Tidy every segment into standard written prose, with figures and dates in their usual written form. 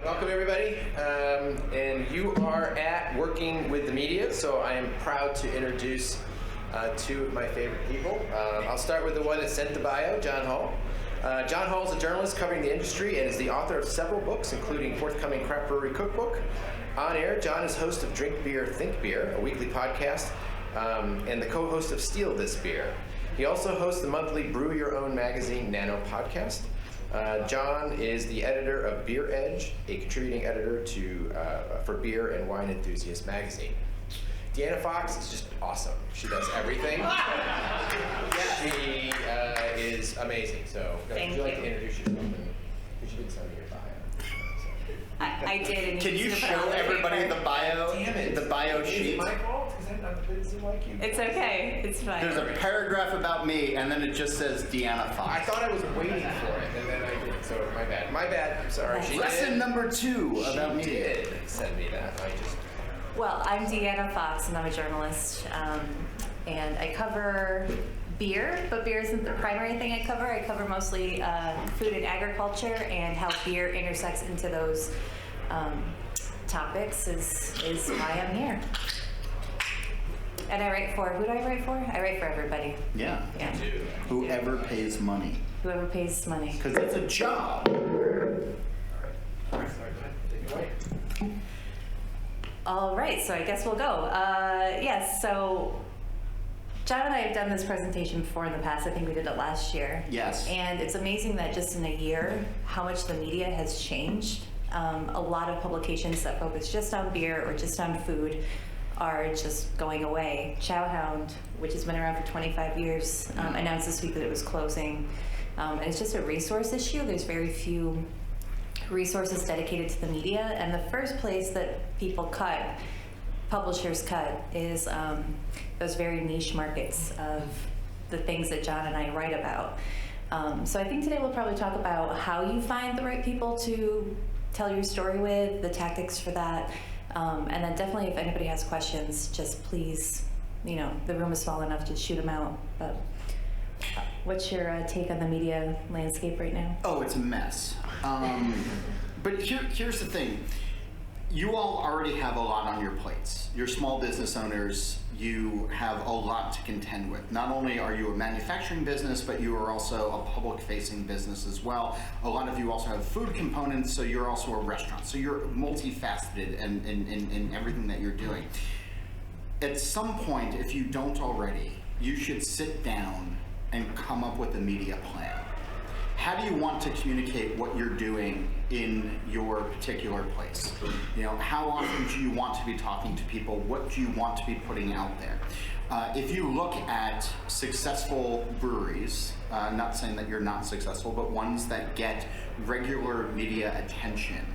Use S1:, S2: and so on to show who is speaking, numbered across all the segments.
S1: Welcome everybody, and you are at Working with the Media, so I am proud to introduce two of my favorite people. I'll start with the one that sent the bio, John Holl. John Holl is a journalist covering the industry and is the author of several books, including forthcoming Craft Brewery Cookbook. On air, John is host of Drink Beer, Think Beer, a weekly podcast, and the co-host of Steal This Beer. He also hosts the monthly Brew Your Own magazine, Nano Podcast. John is the editor of Beer Edge, a contributing editor for Beer and Wine Enthusiast magazine. Deanna Fox is just awesome. She does everything. She is amazing. So, would you like to introduce yourself? Because you didn't send me your bio.
S2: I did. And
S3: Can you show everybody the bio?
S1: Damn it.
S3: The bio sheet.
S1: Is it my fault? Because it doesn't like you.
S2: It's okay. It's fine.
S3: There's a paragraph about me, and then it just says Deanna Fox.
S1: I thought I was waiting for it, and then I didn't. So my bad. My bad. I'm sorry.
S3: Lesson number 2 about me.
S1: She did send me that.
S2: Well, I'm Deanna Fox, and I'm a journalist, and I cover beer, but beer isn't the primary thing I cover. I cover mostly food and agriculture, and how beer intersects into those topics is why I'm here. And I write for, who do I write for? I write for everybody.
S3: Yeah.
S2: Yeah.
S3: Whoever pays money.
S2: Whoever pays money.
S3: Because it's a job.
S2: All right, so I guess we'll go. Yes, so John and I have done this presentation before in the past. I think we did it last year.
S3: Yes.
S2: And it's amazing that just in a year, how much the media has changed. A lot of publications that focus just on beer or just on food are just going away. Chowhound, which has been around for 25 years, announced this week that it was closing. And it's just a resource issue. There's very few resources dedicated to the media, and the first place that people cut, publishers cut, is those very niche markets of the things that John and I write about. So I think today we'll probably talk about how you find the right people to tell your story with, the tactics for that, and then definitely if anybody has questions, just please, the room is small enough to shoot them out. But what's your take on the media landscape right now?
S3: Oh, it's a mess. But here's the thing. You all already have a lot on your plates. You're small business owners. You have a lot to contend with. Not only are you a manufacturing business, but you are also a public-facing business as well. A lot of you also have food components, so you're also a restaurant. So you're multifaceted in everything that you're doing. At some point, if you don't already, you should sit down and come up with a media plan. How do you want to communicate what you're doing in your particular place? How often do you want to be talking to people? What do you want to be putting out there? If you look at successful breweries, not saying that you're not successful, but ones that get regular media attention,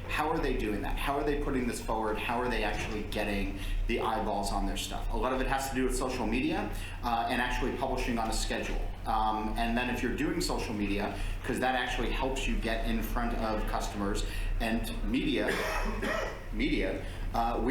S3: how are they doing that? How are they putting this forward? How are they actually getting the eyeballs on their stuff? A lot of it has to do with social media and actually publishing on a schedule. And then if you're doing social media, because that actually helps you get in front of customers and media, we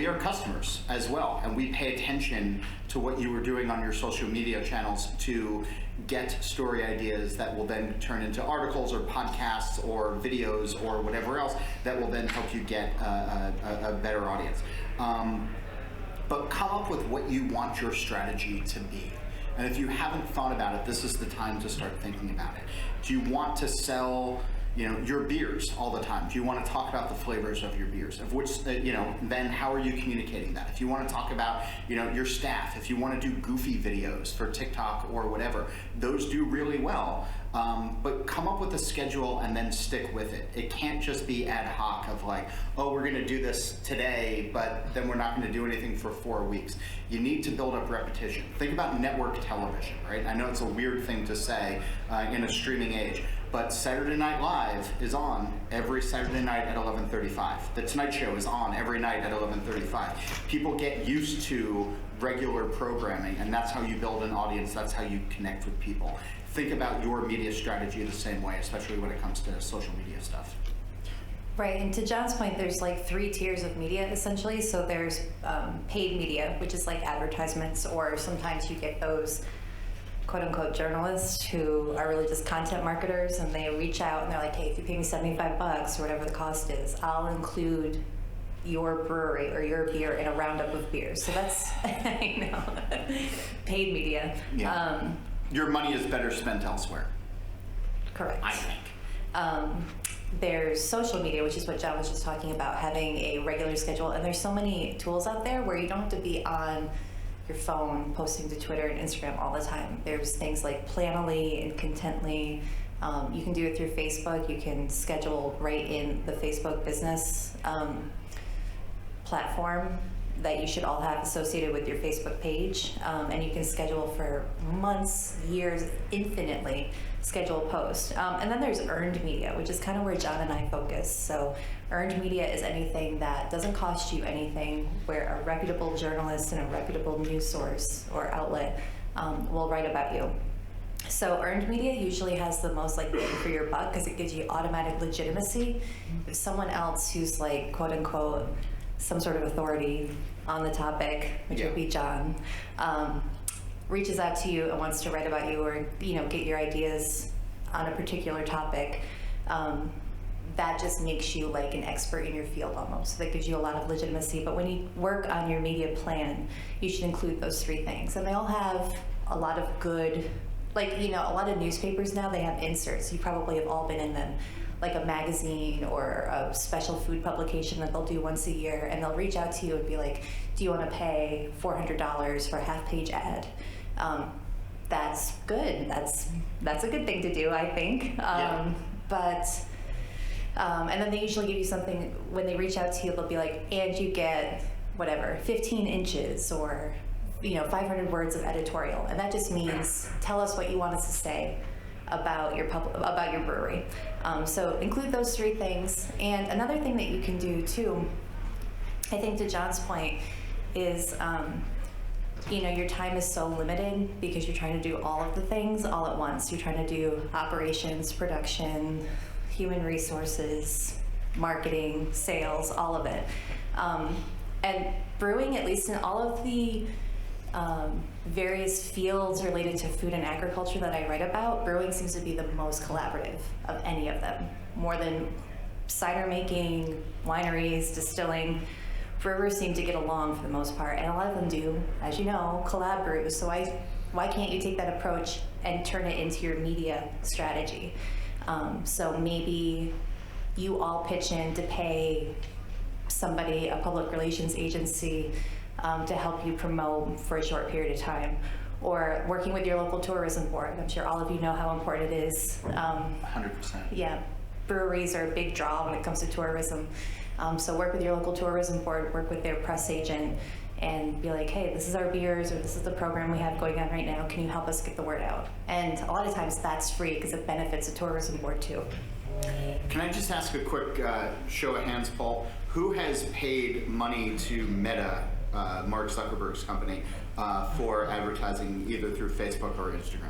S3: are customers as well, and we pay attention to what you are doing on your social media channels to get story ideas that will then turn into articles or podcasts or videos or whatever else that will then help you get a better audience. But come up with what you want your strategy to be. And if you haven't thought about it, this is the time to start thinking about it. Do you want to sell your beers all the time? Do you want to talk about the flavors of your beers? Of which, then how are you communicating that? If you want to talk about, your staff, if you want to do goofy videos for TikTok or whatever, those do really well. But come up with a schedule and then stick with it. It can't just be ad hoc of like, oh, we're going to do this today, but then we're not going to do anything for 4 weeks. You need to build up repetition. Think about network television, right? I know it's a weird thing to say in a streaming age, but Saturday Night Live is on every Saturday night at 11:35. The Tonight Show is on every night at 11:35. People get used to regular programming, and that's how you build an audience. That's how you connect with people. Think about your media strategy the same way, especially when it comes to social media stuff.
S2: Right, and to John's point, there's like 3 tiers of media essentially. So there's paid media, which is like advertisements, or sometimes you get those quote unquote journalists who are really just content marketers, and they reach out and they're like, hey, if you pay me $75 or whatever the cost is, I'll include your brewery or your beer in a roundup of beers. So that's, I know, paid media.
S3: Yeah. Your money is better spent elsewhere.
S2: Correct.
S3: I think.
S2: There's social media, which is what John was just talking about, having a regular schedule. And there's so many tools out there where you don't have to be on your phone posting to Twitter and Instagram all the time. There's things like Planoly and Contently. You can do it through Facebook. You can schedule right in the Facebook business platform that you should all have associated with your Facebook page. And you can schedule for months, years, infinitely schedule a post. And then there's earned media, which is kind of where John and I focus. So earned media is anything that doesn't cost you anything, where a reputable journalist and a reputable news source or outlet will write about you. So earned media usually has the most like bang for your buck because it gives you automatic legitimacy. If someone else who's like quote unquote some sort of authority on the topic, which would be John, reaches out to you and wants to write about you or get your ideas on a particular topic, that just makes you like an expert in your field almost. So that gives you a lot of legitimacy. But when you work on your media plan, you should include those three things. And they all have a lot of good, like, a lot of newspapers now, they have inserts. You probably have all been in them, like a magazine or a special food publication that they'll do once a year, and they'll reach out to you and be like, do you want to pay $400 for a half-page ad? That's good. That's a good thing to do, I think. And then they usually give you something, when they reach out to you, they'll be like, and you get whatever, 15 inches or 500 words of editorial. And that just means tell us what you want us to say about your brewery. So include those three things. And another thing that you can do too, I think to John's point, is your time is so limited because you're trying to do all of the things all at once. You're trying to do operations, production, human resources, marketing, sales, all of it. And brewing, at least in all of the various fields related to food and agriculture that I write about, brewing seems to be the most collaborative of any of them. More than cider making, wineries, distilling, brewers seem to get along for the most part, and a lot of them do, as you know, collab brews. So why can't you take that approach and turn it into your media strategy? So maybe you all pitch in to pay somebody, a public relations agency, to help you promote for a short period of time, or working with your local tourism board. I'm sure all of you know how important it is.
S3: 100%.
S2: Yeah, breweries are a big draw when it comes to tourism. So work with your local tourism board, work with their press agent, and be like, hey, this is our beers, or this is the program we have going on right now. Can you help us get the word out? And a lot of times that's free because it benefits the tourism board too.
S3: Can I just ask a quick show of hands, Paul? Who has paid money to Meta, Mark Zuckerberg's company, for advertising either through Facebook or Instagram?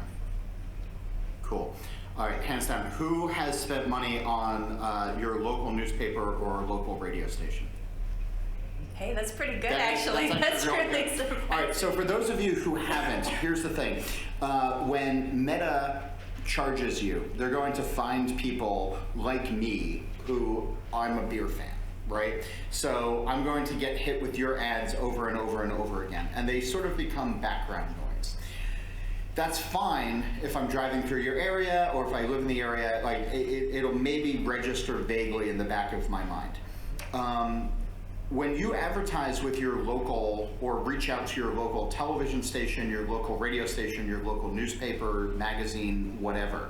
S3: Cool. All right, hands down. Who has spent money on your local newspaper or local radio station?
S2: Hey, that's pretty good, actually. That's really surprising.
S3: All right, so for those of you who haven't, here's the thing. When Meta charges you, they're going to find people like me who I'm a beer fan, right? So I'm going to get hit with your ads over and over and over again, and they sort of become background noise. That's fine if I'm driving through your area, or if I live in the area, like it'll maybe register vaguely in the back of my mind. When you advertise with your local, or reach out to your local television station, your local radio station, your local newspaper, magazine, whatever,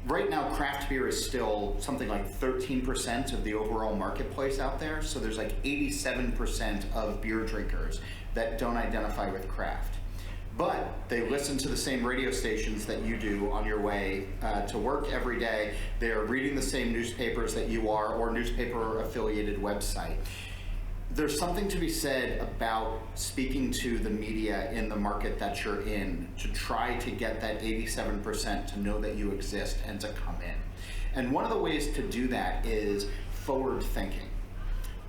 S3: right now craft beer is still something like 13% of the overall marketplace out there. So there's like 87% of beer drinkers that don't identify with craft. But they listen to the same radio stations that you do on your way to work every day. They're reading the same newspapers that you are, or newspaper-affiliated website. There's something to be said about speaking to the media in the market that you're in to try to get that 87% to know that you exist and to come in. And one of the ways to do that is forward thinking.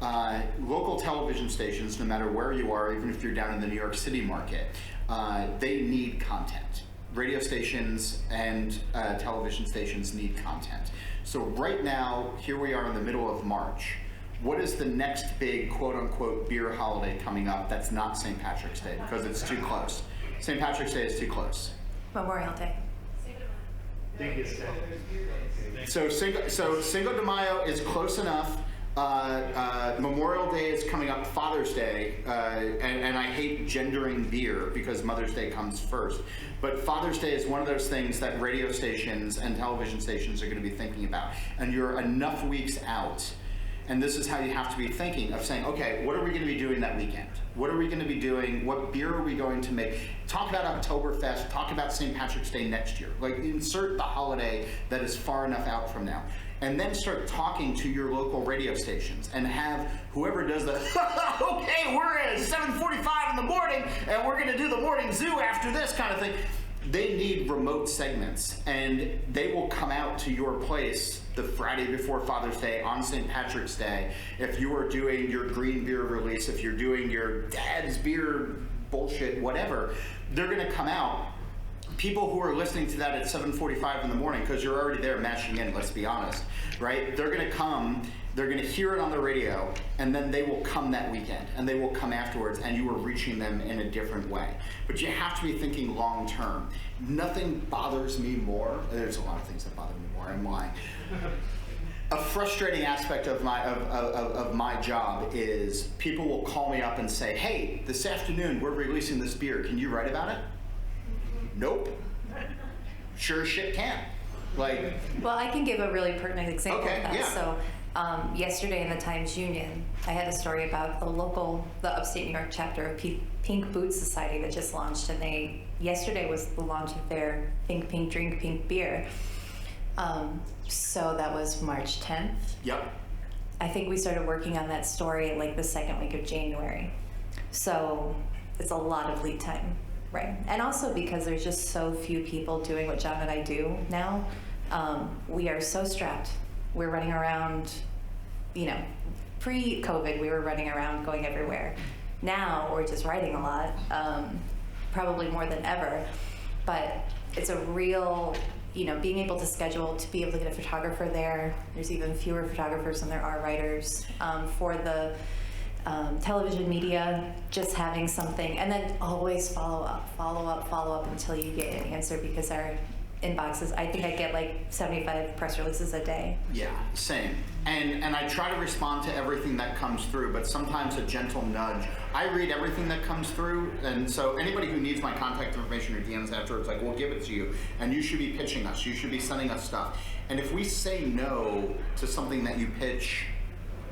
S3: Local television stations, no matter where you are, even if you're down in the New York City market, they need content. radio stations and television stations need content. So right now, here we are in the middle of March. What is the next big quote-unquote beer holiday coming up that's not St. Patrick's Day because it's too close? St. Patrick's Day is too close.
S2: Memorial Day.
S3: So Cinco de Mayo is close enough. Memorial Day is coming up, Father's Day, and I hate gendering beer because Mother's Day comes first. But Father's Day is one of those things that radio stations and television stations are going to be thinking about. And you're enough weeks out. And this is how you have to be thinking of saying, okay, what are we going to be doing that weekend? What are we going to be doing? What beer are we going to make? Talk about Oktoberfest. Talk about St. Patrick's Day next year. Like, insert the holiday that is far enough out from now. And then start talking to your local radio stations and have whoever does the, okay, we're at 7:45 in the morning and we're going to do the morning zoo after this kind of thing. They need remote segments, and they will come out to your place the Friday before Father's Day on St. Patrick's Day. If you are doing your green beer release, if you're doing your dad's beer bullshit, whatever, they're going to come out. People who are listening to that at 7:45 in the morning, because you're already there mashing in, let's be honest, right? They're going to come, they're going to hear it on the radio, and then they will come that weekend, and they will come afterwards, and you are reaching them in a different way. But you have to be thinking long term. Nothing bothers me more. There's a lot of things that bother me more. I'm lying. A frustrating aspect of my job is people will call me up and say, hey, this afternoon we're releasing this beer. Can you write about it? Nope. Sure as shit can. Like.
S2: Well, I can give a really pertinent example
S3: Okay,
S2: of that.
S3: yeah.
S2: So yesterday in the Times-Union, I had a story about the upstate New York chapter of Pink Boots Society that just launched, and yesterday was the launch of their Think Pink, Drink Pink beer. So that was March 10th.
S3: Yep.
S2: I think we started working on that story like the second week of January. So it's a lot of lead time. Right. And also because there's just so few people doing what John and I do now, we are so strapped. We're running around, pre-COVID, we were running around going everywhere. Now we're just writing a lot, probably more than ever. But it's a real, being able to schedule, to be able to get a photographer there. There's even fewer photographers than there are writers. For the television media, just having something, and then always follow up until you get an answer, because our inboxes, I think I get like 75 press releases a day. Yeah,
S3: same. And I try to respond to everything that comes through, but sometimes a gentle nudge. I read everything that comes through, and so anybody who needs my contact information or DMs afterwards, like, we'll give it to you, and you should be pitching us, you should be sending us stuff. And if we say no to something that you pitch,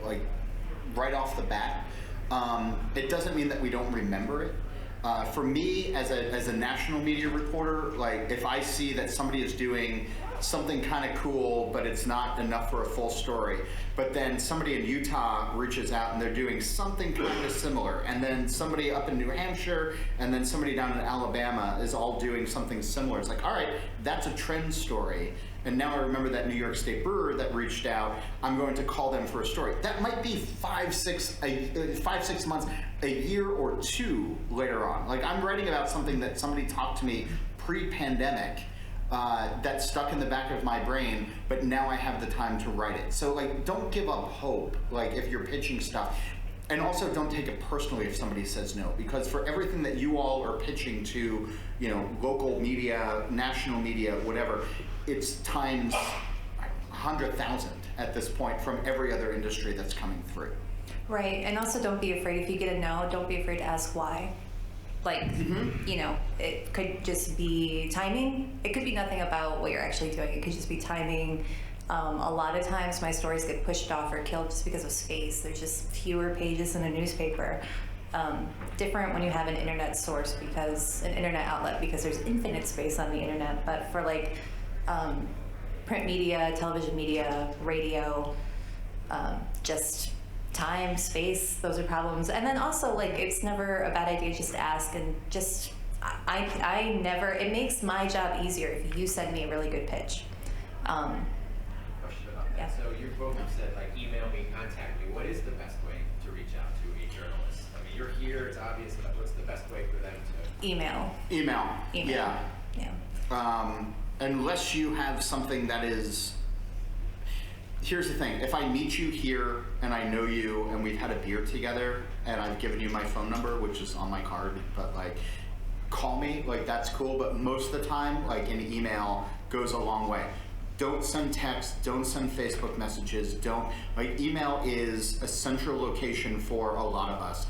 S3: like, right off the bat, it doesn't mean that we don't remember it. For me, as a national media reporter, like, if I see that somebody is doing something kind of cool, but it's not enough for a full story, but then somebody in Utah reaches out and they're doing something kind of similar, and then somebody up in New Hampshire, and then somebody down in Alabama is all doing something similar. It's like, all right, that's a trend story. And now I remember that New York State brewer that reached out, I'm going to call them for a story. That might be 5-6 months, a year or two later on. Like, I'm writing about something that somebody talked to me pre-pandemic that stuck in the back of my brain, but now I have the time to write it. So, like, don't give up hope, like, if you're pitching stuff. And also don't take it personally if somebody says no, because for everything that you all are pitching to, local media, national media, whatever, it's times 100,000 at this point from every other industry that's coming through.
S2: Right, and also don't be afraid. If you get a no, don't be afraid to ask why. Like, it could just be timing. It could be nothing about what you're actually doing. It could just be timing. A lot of times my stories get pushed off or killed just because of space. There's just fewer pages in a newspaper. Different when you have an internet source, because an internet outlet, because there's infinite space on the internet. But for like print media, television media, radio, just time, space, those are problems. And then also, like, it's never a bad idea just to ask, and just, I never, it makes my job easier if you send me a really good pitch.
S1: Question about that.
S2: Yeah.
S1: So you both have said, like, email me, contact me. What is the best way to reach out to a journalist? I mean, you're here, it's obvious, but what's the best way for them to?
S2: Email.
S3: Yeah.
S2: Yeah.
S3: unless you have something that is, here's the thing, if I meet you here and I know you and we've had a beer together and I've given you my phone number, which is on my card, but like, call me, like that's cool, but most of the time, like an email goes a long way. Don't send text, don't send Facebook messages, like email is a central location for a lot of us.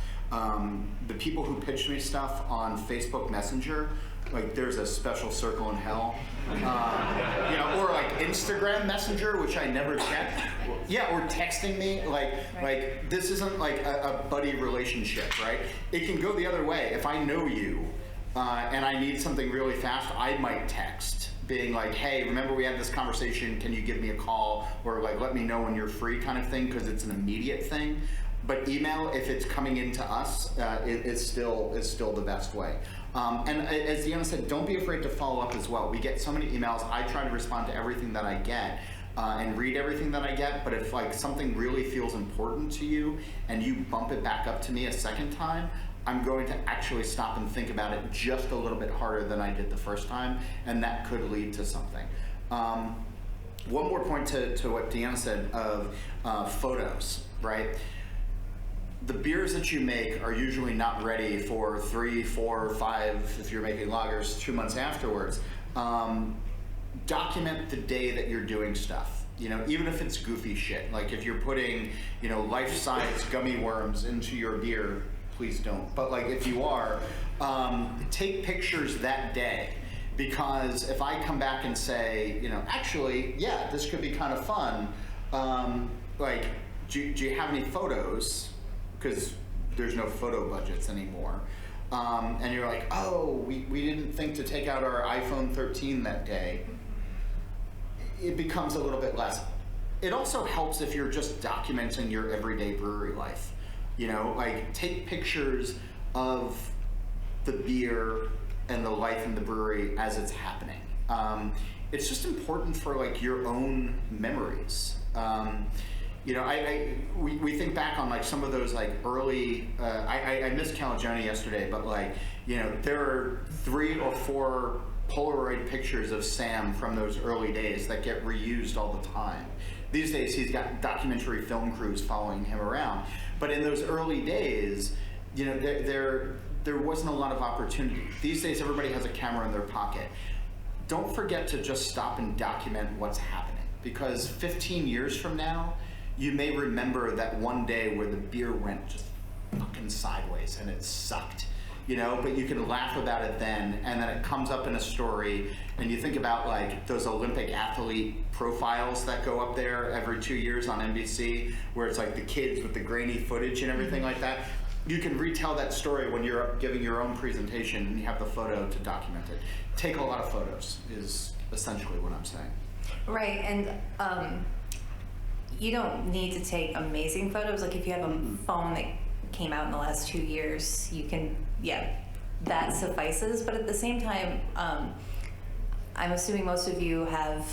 S3: The people who pitch me stuff on Facebook Messenger, like there's a special circle in hell. Or like Instagram Messenger, which I never check. Yeah, or texting me, like this isn't like a buddy relationship, right? It can go the other way. If I know you and I need something really fast, I might text, being like, hey, remember we had this conversation, can you give me a call? Or like, let me know when you're free kind of thing, because it's an immediate thing. But email, if it's coming into us, it's still the best way. And as Deanna said, don't be afraid to follow up as well. We get so many emails. I try to respond to everything that I get and read everything that I get. But if like something really feels important to you and you bump it back up to me a second time, I'm going to actually stop and think about it just a little bit harder than I did the first time, and that could lead to something. One more point to what Deanna said of photos, right? The beers that you make are usually not ready for 3, 4, 5, if you're making lagers, 2 months afterwards. Document the day that you're doing stuff. Even if it's goofy shit, like if you're putting, life-size gummy worms into your beer, please don't. But like if you are, take pictures that day. Because if I come back and say, actually, yeah, this could be kind of fun, do you have any photos? Because there's no photo budgets anymore. And you're like, oh, we didn't think to take out our iPhone 13 that day. It becomes a little bit less. It also helps if you're just documenting your everyday brewery life. Like take pictures of the beer and the life in the brewery as it's happening. It's just important for like your own memories. We think back on like some of those like early, I missed Caligione yesterday, but like, there are 3 or 4 Polaroid pictures of Sam from those early days that get reused all the time. These days he's got documentary film crews following him around. But in those early days, there wasn't a lot of opportunity. These days everybody has a camera in their pocket. Don't forget to just stop and document what's happening, because 15 years from now, you may remember that one day where the beer went just fucking sideways and it sucked, but you can laugh about it then, and then it comes up in a story, and you think about like those Olympic athlete profiles that go up there every 2 years on NBC, where it's like the kids with the grainy footage and everything like that. You can retell that story when you're giving your own presentation and you have the photo to document it. Take a lot of photos is essentially what I'm saying.
S2: Right, and you don't need to take amazing photos. Like if you have a phone that came out in the last 2 years, you can, that suffices. But at the same time, I'm assuming most of you have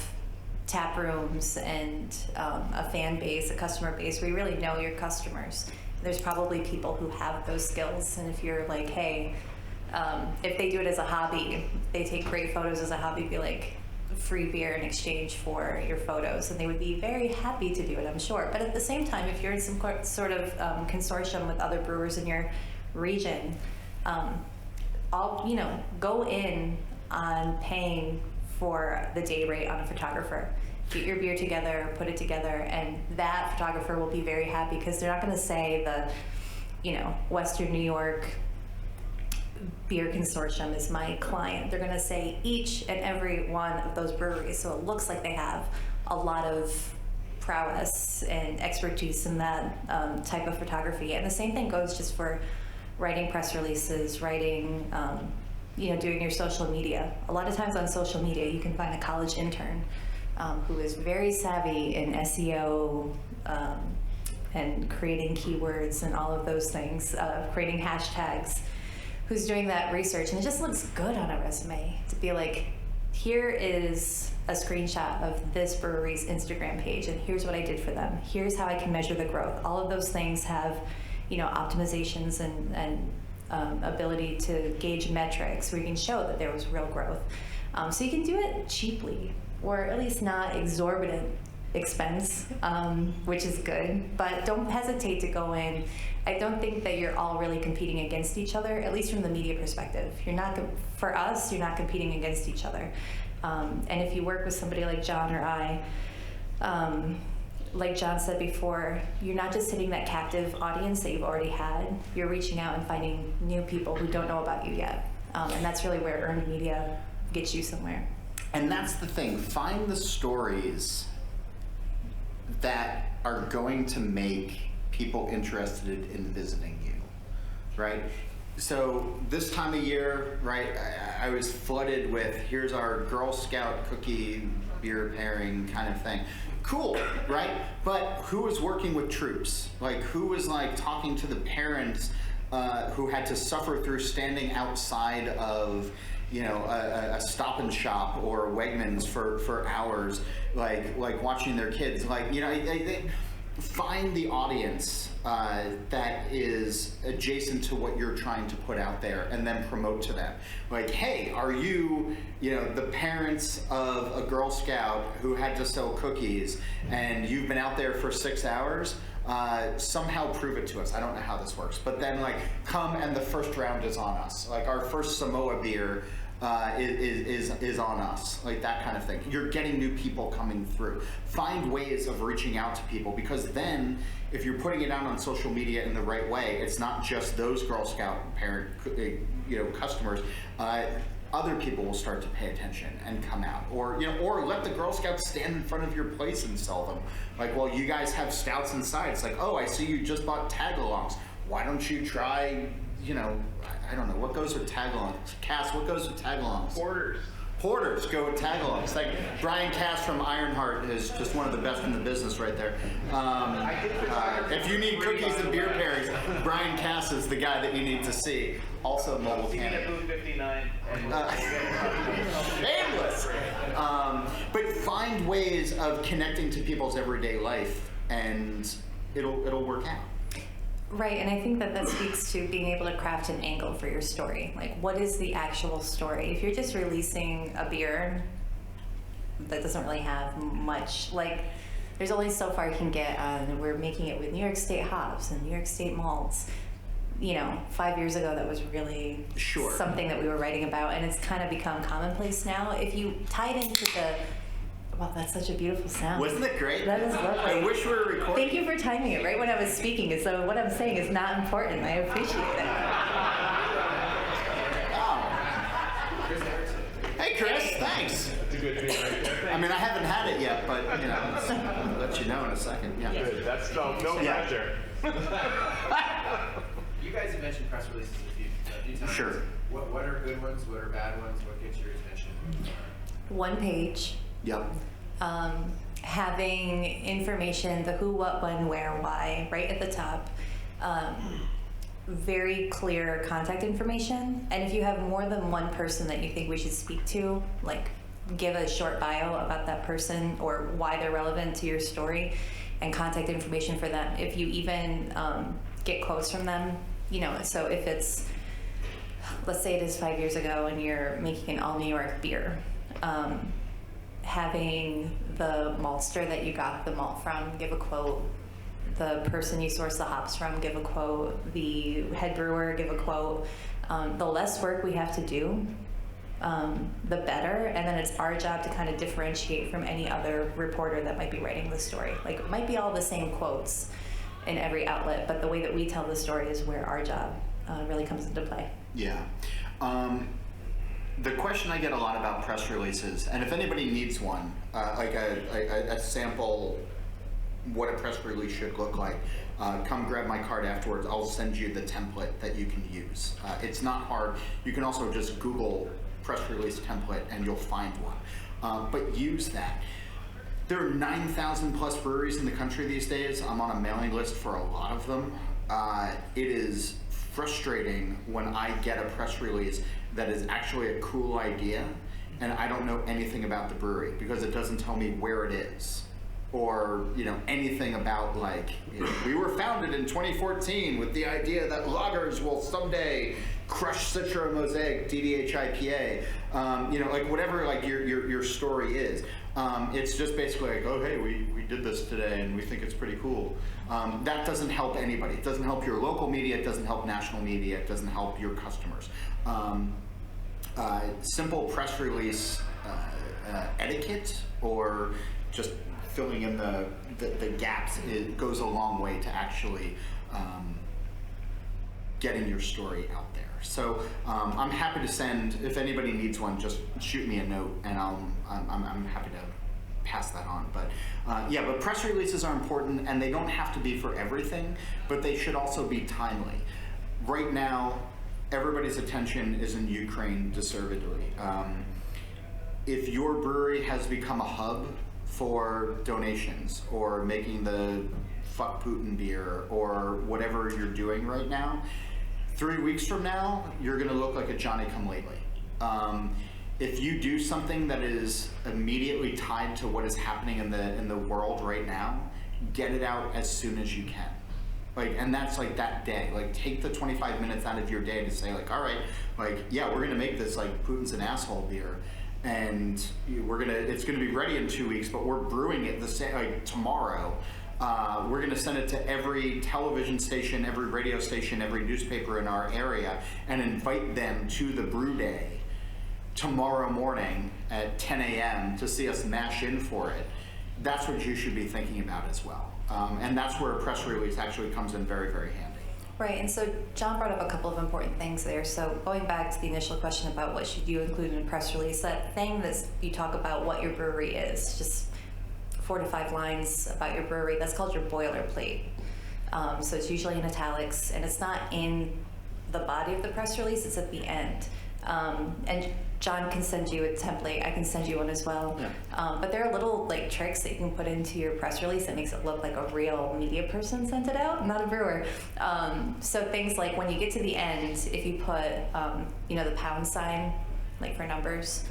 S2: tap rooms and a fan base, a customer base where you really know your customers. There's probably people who have those skills, and if you're like, hey, if they do it as a hobby, they take great photos as a hobby, be like, free beer in exchange for your photos, and they would be very happy to do it, I'm sure. But at the same time, if you're in some sort of consortium with other brewers in your region, go in on paying for the day rate on a photographer. Get your beer together, put it together, and that photographer will be very happy, because they're not going to say the, Western New York Beer Consortium is my client. They're going to say each and every one of those breweries, so it looks like they have a lot of prowess and expertise in that type of photography. And the same thing goes just for writing press releases, writing, doing your social media. A lot of times on social media, you can find a college intern who is very savvy in SEO and creating keywords and all of those things, creating hashtags, who's doing that research, and it just looks good on a resume to be like, here is a screenshot of this brewery's Instagram page, and here's what I did for them. Here's how I can measure the growth. All of those things have, optimizations and ability to gauge metrics where you can show that there was real growth. So you can do it cheaply, or at least not exorbitant expense, which is good, but don't hesitate to go in. I don't think that you're all really competing against each other, at least from the media perspective. You're not, for us, you're not competing against each other. And if you work with somebody like John or I, like John said before, you're not just hitting that captive audience that you've already had, you're reaching out and finding new people who don't know about you yet. And that's really where earned media gets you somewhere.
S3: And that's the thing, find the stories that are going to make people interested in visiting you, right? So this time of year, right, I was flooded with, here's our Girl Scout cookie beer pairing kind of thing. Cool, right? But who was working with troops? Like, who was like talking to the parents who had to suffer through standing outside of, you know, a Stop and Shop or Wegmans for hours, like watching their kids. Like, you know, they find the audience that is adjacent to what you're trying to put out there, and then promote to them. Like, hey, are you, you know, the parents of a Girl Scout who had to sell cookies, and you've been out there for 6 hours? Somehow prove it to us. I don't know how this works, but then like come and the first round is on us. Like our first Samoa beer is on us, like that kind of thing. You're getting new people coming through. Find ways of reaching out to people, because then if you're putting it out on social media in the right way, it's not just those Girl Scout parent, you know, customers. Other people will start to pay attention and come out, or you know, or let the Girl Scouts stand in front of your place and sell them. Like, well, you guys have stouts inside. It's like, oh, I see you just bought tag-alongs. Why don't you try, you know, I don't know, what goes with tag-alongs? Cass, what goes with tag-alongs? Porters go with tag-alongs. Like Brian Cass from Ironheart is just one of the best in the business right there. If you need cookies and beer pairings, Brian Cass is the guy that you need to see. Also mobile cannon.
S4: At booth 59.
S3: Shameless. But find ways of connecting to people's everyday life, and it'll work out.
S2: Right, and I think that speaks to being able to craft an angle for your story. Like, what is the actual story? If you're just releasing a beer that doesn't really have much, like, there's only so far you can get on, we're making it with New York State hops and New York State malts. You know, 5 years ago, that was really something that we were writing about, and it's kind of become commonplace now. If you tie it into the, wow, that's such a beautiful sound.
S3: Wasn't it great?
S2: That is lovely.
S3: I wish we were recording.
S2: Thank you for timing it right when I was speaking. So what I'm saying is not important. I appreciate it.
S3: Oh. Hey, Chris, thanks.
S4: That's a good beer right there.
S3: I mean, I haven't had it yet, but you know, I'll let you know in a second. Yeah.
S4: Good. That's no pressure.
S1: You guys have mentioned press releases a few times.
S3: Sure.
S1: What are good ones? What are bad ones? What gets your attention?
S2: One page.
S3: Yep.
S2: Having information, the who, what, when, where, why, right at the top. Very clear contact information. And if you have more than one person that you think we should speak to, like give a short bio about that person or why they're relevant to your story, and contact information for them. If you even get quotes from them, you know, so if it's, let's say it is 5 years ago and you're making an all New York beer, having the maltster that you got the malt from give a quote, the person you source the hops from give a quote, the head brewer give a quote. The less work we have to do, the better, and then it's our job to kind of differentiate from any other reporter that might be writing the story. Like, it might be all the same quotes in every outlet, but the way that we tell the story is where our job really comes into play.
S3: Yeah. The question I get a lot about press releases, and if anybody needs one, like a sample, what a press release should look like, come grab my card afterwards. I'll send you the template that you can use. It's not hard. You can also just Google press release template and you'll find one. But use that. There are 9,000 plus breweries in the country these days. I'm on a mailing list for a lot of them. It is frustrating when I get a press release that is actually a cool idea and I don't know anything about the brewery because it doesn't tell me where it is or anything about like we were founded in 2014 with the idea that lagers will someday crush Citra Mosaic DDH IPA. Like whatever like your story is. It's just basically like, oh hey, we did this today and we think it's pretty cool. That doesn't help anybody. It doesn't help your local media. It doesn't help national media. It doesn't help your customers. Simple press release etiquette or just filling in the gaps, it goes a long way to actually getting your story out there. So I'm happy to send, if anybody needs one, just shoot me a note and I'm happy to pass that on. But but press releases are important and they don't have to be for everything, but they should also be timely. Right now, everybody's attention is in Ukraine deservedly. If your brewery has become a hub for donations or making the fuck Putin beer or whatever you're doing right now, 3 weeks from now, you're gonna look like a Johnny-come-lately. If you do something that is immediately tied to what is happening in the world right now, get it out as soon as you can. Like, and that's like that day. Like, take the 25 minutes out of your day to say, like, all right, like, yeah, we're gonna make this like Putin's an asshole beer, and it's gonna be ready in 2 weeks, but we're brewing it tomorrow. We're gonna send it to every television station, every radio station, every newspaper in our area, and invite them to the brew day tomorrow morning at 10 a.m. to see us mash in for it. That's what you should be thinking about as well. And that's where a press release actually comes in very, very handy.
S2: Right, and so John brought up a couple of important things there. So going back to the initial question about what should you include in a press release, that thing that you talk about what your brewery is, just 4 to 5 lines about your brewery, that's called your boilerplate. So it's usually in italics, and it's not in the body of the press release, it's at the end. And John can send you a template, I can send you one as well.
S3: Yeah.
S2: But there are little like tricks that you can put into your press release that makes it look like a real media person sent it out, not a brewer. So things like when you get to the end, if you put, the pound sign, like for numbers,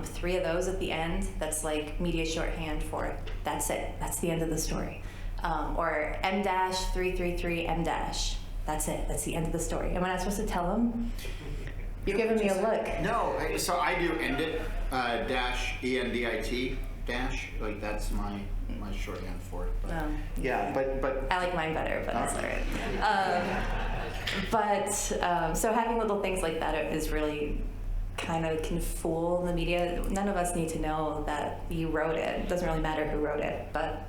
S2: 3 of those at the end, that's like media shorthand for it. That's it, that's the end of the story. Or M-333 M-, that's it, that's the end of the story. Am I not supposed to tell them? You're giving me a look.
S3: No, so I do end it, dash, ENDIT, dash, like that's my shorthand for it. But, yeah, but
S2: I like mine better, but that's all right. So having little things like that is really kind of can fool the media. None of us need to know that you wrote it. It doesn't really matter who wrote it. But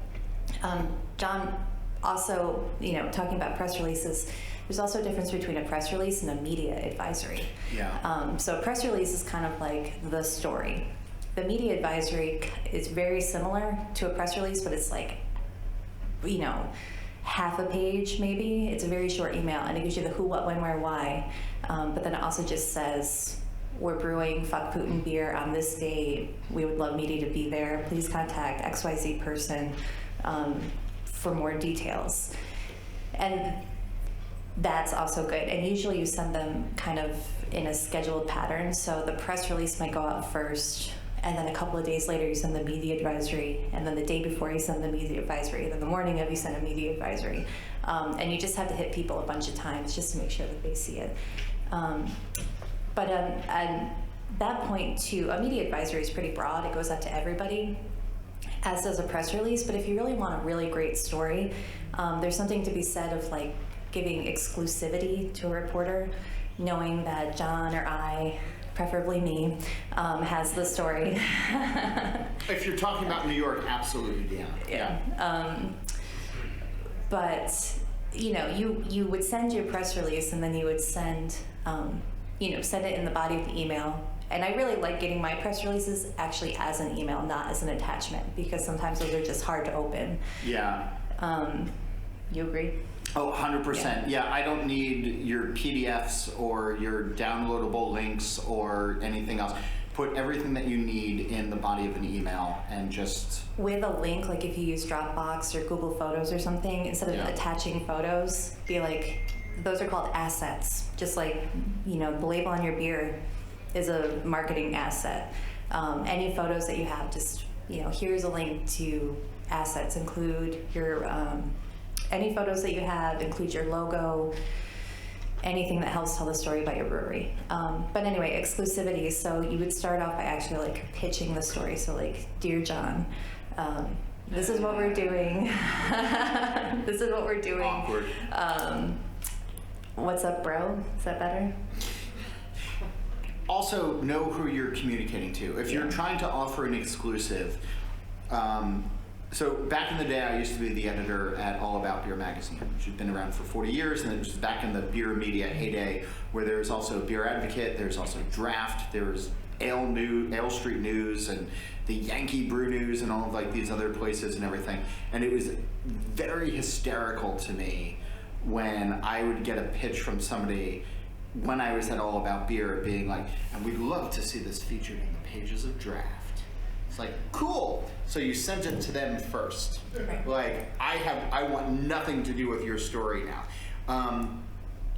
S2: John also, talking about press releases, there's also a difference between a press release and a media advisory.
S3: Yeah.
S2: So a press release is kind of like the story. The media advisory is very similar to a press release, but it's like, half a page maybe. It's a very short email, and it gives you the who, what, when, where, why. But then it also just says, we're brewing Fuck Putin beer on this date. We would love media to be there. Please contact XYZ person for more details. And that's also good. And usually you send them kind of in a scheduled pattern. So the press release might go out first, and then a couple of days later you send the media advisory, and then the day before you send the media advisory, and then the morning of you send a media advisory. And you just have to hit people a bunch of times just to make sure that they see it. But at that point too, a media advisory is pretty broad. It goes out to everybody, as does a press release. But if you really want a really great story, there's something to be said of like giving exclusivity to a reporter, knowing that John or I, preferably me, has the story.
S3: If you're talking about New York, absolutely, Deanna.
S2: Yeah. But you would send your press release, and then you would send send it in the body of the email. And I really like getting my press releases actually as an email, not as an attachment, because sometimes those are just hard to open.
S3: Yeah.
S2: You agree?
S3: Oh, 100%. Yeah, I don't need your PDFs or your downloadable links or anything else. Put everything that you need in the body of an email and just...
S2: With a link, like if you use Dropbox or Google Photos or something, instead of attaching photos, be like, those are called assets. Just like, the label on your beer is a marketing asset. Any photos that you have, just, here's a link to assets, include your any photos that you have, include your logo, anything that helps tell the story about your brewery. But anyway, exclusivity. So you would start off by actually like pitching the story. So like, dear John, this is what we're doing. This is what we're doing.
S3: Awkward.
S2: What's up, bro? Is that better?
S3: Also, know who you're communicating to. If you're trying to offer an exclusive, so back in the day, I used to be the editor at All About Beer magazine, which had been around for 40 years, and it was back in the beer media heyday, where there's also Beer Advocate, there's also Draft, there's Ale Street News, and the Yankee Brew News, and all of like these other places and everything. And it was very hysterical to me when I would get a pitch from somebody when I was at All About Beer being like, and we'd love to see this featured in the pages of Draft. It's like, cool. So you sent it to them first.
S2: Right.
S3: Like, I want nothing to do with your story now.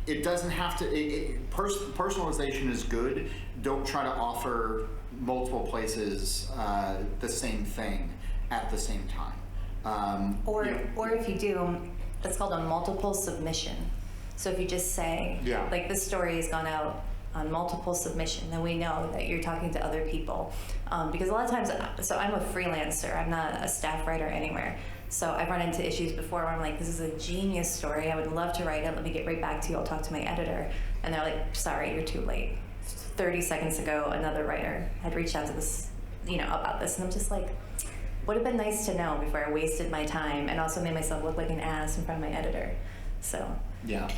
S3: It doesn't have to, personalization is good. Don't try to offer multiple places the same thing at the same time.
S2: Or if you do, it's called a multiple submission. So if you just say, like, this story has gone out on multiple submission, then we know that you're talking to other people. Because a lot of times, so I'm a freelancer, I'm not a staff writer anywhere. So I've run into issues before where I'm like, this is a genius story, I would love to write it, let me get right back to you, I'll talk to my editor. And they're like, sorry, you're too late. 30 seconds ago, another writer had reached out to this, about this. And I'm just like, would have been nice to know before I wasted my time and also made myself look like an ass in front of my editor. So. Yeah.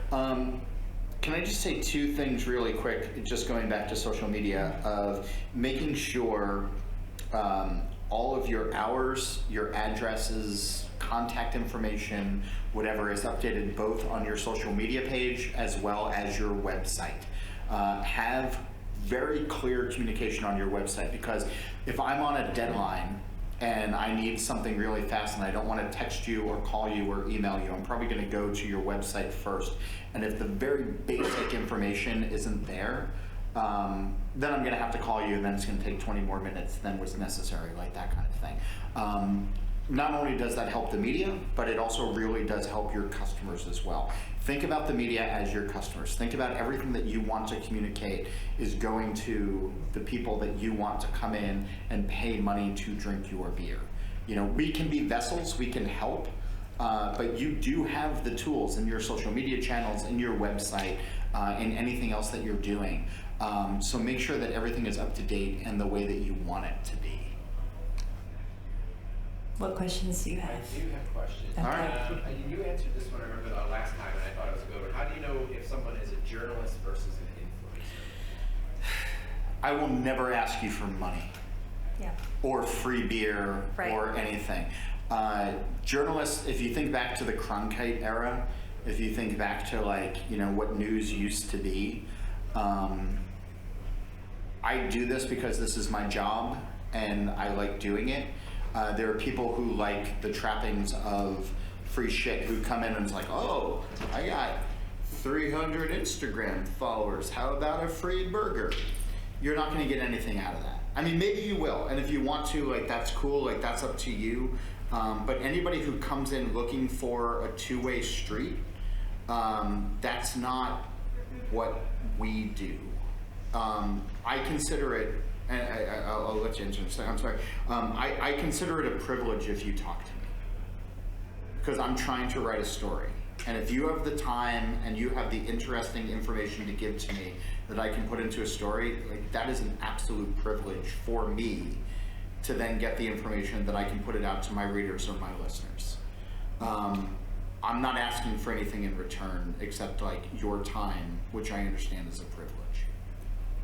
S3: Can I just say two things really quick, just going back to social media, of making sure all of your hours, your addresses, contact information, whatever is updated both on your social media page as well as your website. Have very clear communication on your website, because if I'm on a deadline and I need something really fast and I don't want to text you or call you or email you, I'm probably going to go to your website first. And if the very basic information isn't there, then I'm going to have to call you, and then it's going to take 20 more minutes than was necessary, like that kind of thing. Not only does that help the media, but it also really does help your customers as well. Think about the media as your customers. Think about everything that you want to communicate is going to the people that you want to come in and pay money to drink your beer. We can be vessels, we can help, but you do have the tools in your social media channels, in your website, and anything else that you're doing. So make sure that everything is up to date and the way that you want it to be.
S2: What questions do you have?
S1: I do have questions.
S2: Okay.
S3: All right.
S1: You answered this one, I remember last time, and I thought it was a good one. How do you know if someone is a journalist versus an influencer?
S3: I will never ask you for money.
S2: Yeah.
S3: Or free beer,
S2: Right.
S3: or anything. Journalists, if you think back to the Cronkite era, if you think back to what news used to be, I do this because this is my job and I like doing it. There are people who like the trappings of free shit, who come in and it's like, oh, I got 300 Instagram followers, how about a free burger? You're not going to get anything out of that. I mean, maybe you will, and if you want to, that's cool, that's up to you. But anybody who comes in looking for a two-way street, that's not what we do. I consider it, and I'll let you answer in a second, I'm sorry. I consider it a privilege if you talk to me, because I'm trying to write a story. And if you have the time and you have the interesting information to give to me that I can put into a story, that is an absolute privilege for me to then get the information that I can put it out to my readers or my listeners. I'm not asking for anything in return except your time, which I understand is a privilege.